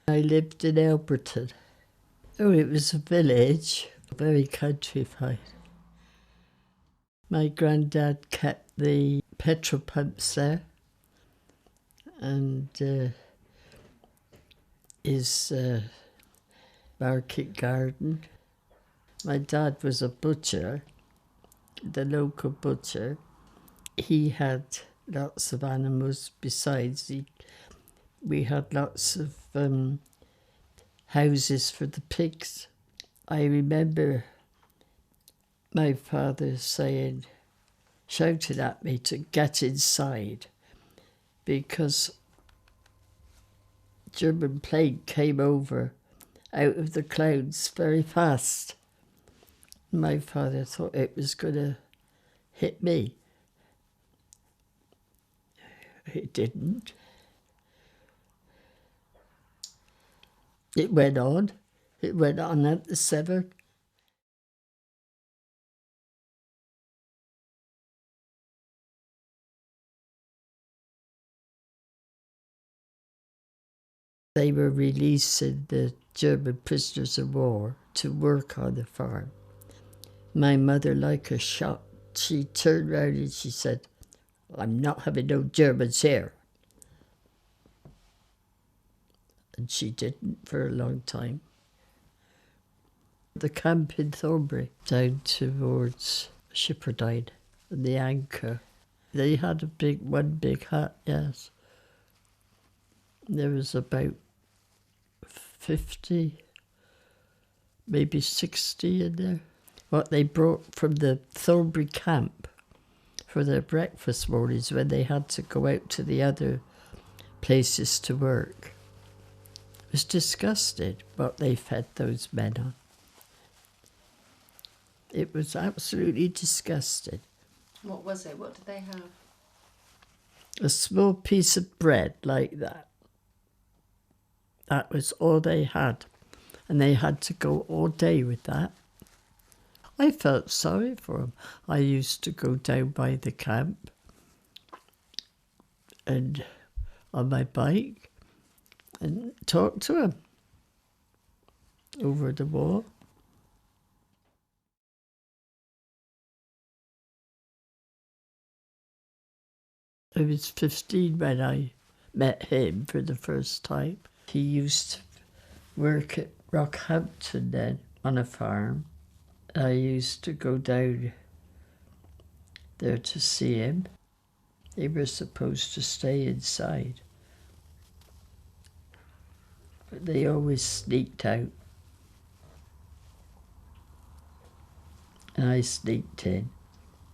I lived in Elberton. Oh, it was a village, very countrified. My granddad kept the petrol pumps there, and his market garden. My dad was a butcher, the local butcher. He had lots of animals besides. We had lots of houses for the pigs. I remember my father shouted at me to get inside because German plane came over out of the clouds very fast. My father thought it was going to hit me. It didn't. It went on. It went on at the 7. They were releasing the German prisoners of war to work on the farm. My mother, like a shot, she turned around and she said, "I'm not having no Germans here." And she didn't for a long time. The camp in Thornbury, down towards Shipperdine and the Anchor. They had one big hut, yes. There was about 50, maybe 60 in there. What they brought from the Thornbury camp for their breakfast mornings when they had to go out to the other places to work. It was disgusting what they fed those men on. It was absolutely disgusting. What was it? What did they have? A small piece of bread like that. That was all they had. And they had to go all day with that. I felt sorry for them. I used to go down by the camp and on my bike and talk to them over the wall. I was 15 when I met him for the first time. He used to work at Rockhampton then on a farm. I used to go down there to see him. They were supposed to stay inside, but they always sneaked out. And I sneaked in.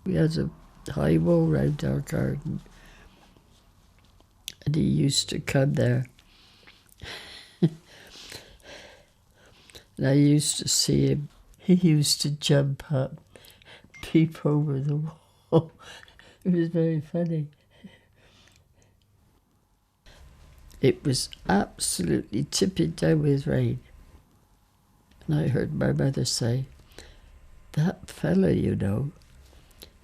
We had a high wall round our garden, and he used to come there. And I used to see him. He used to jump up, peep over the wall. It was very funny. It was absolutely tipping down with rain. And I heard my mother say, "That fella, you know,"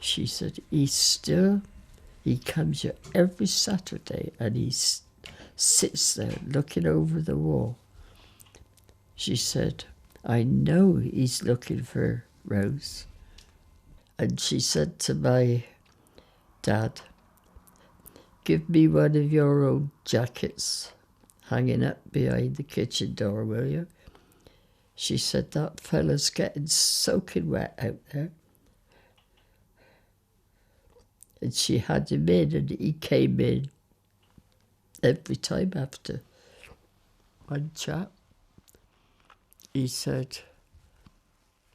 she said, he comes here every Saturday and he sits there looking over the wall." She said, "I know he's looking for Rose." And she said to my dad, "Give me one of your old jackets hanging up behind the kitchen door, will you?" She said, "That fella's getting soaking wet out there." And she had him in, and he came in every time after one chat. He said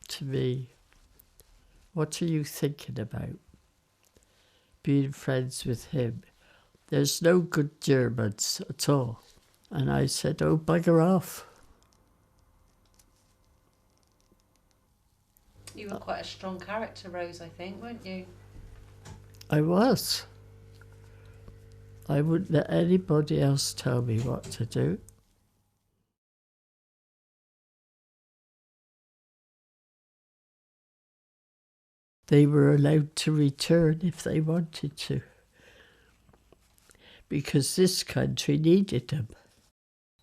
to me, "What are you thinking about? Being friends with him. There's no good Germans at all." And I said, "Oh, bugger off." You were quite a strong character, Rose, I think, weren't you? I was. I wouldn't let anybody else tell me what to do. They were allowed to return if they wanted to, because this country needed them.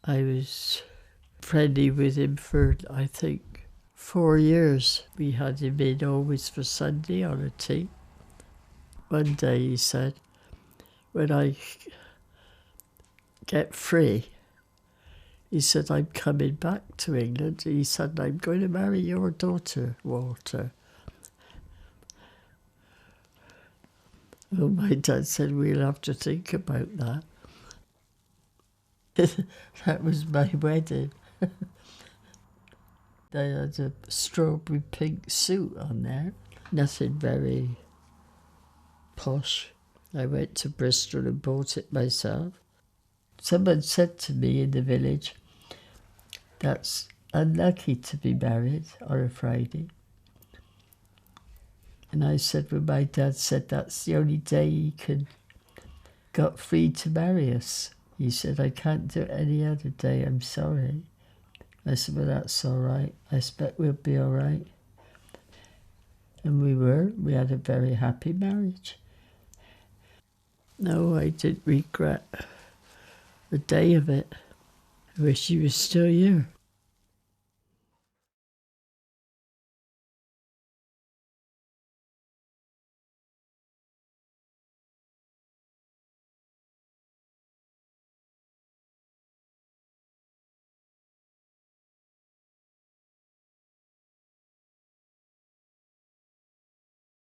I was friendly with him for, I think, 4 years. We had him in always for Sunday on a tea. One day he said, when I get free, he said, I'm coming back to England. He said, I'm going to marry your daughter, Walter. Well, my dad said, we'll have to think about that. That was my wedding. I had a strawberry pink suit on there. Nothing very posh. I went to Bristol and bought it myself. Someone said to me in the village, that's unlucky to be married on a Friday. And I said, well, my dad said that's the only day he got free to marry us. He said, I can't do it any other day, I'm sorry. I said, well, that's all right. I expect we'll be all right. And we were. We had a very happy marriage. No, I didn't regret the day of it. I wish he was still here.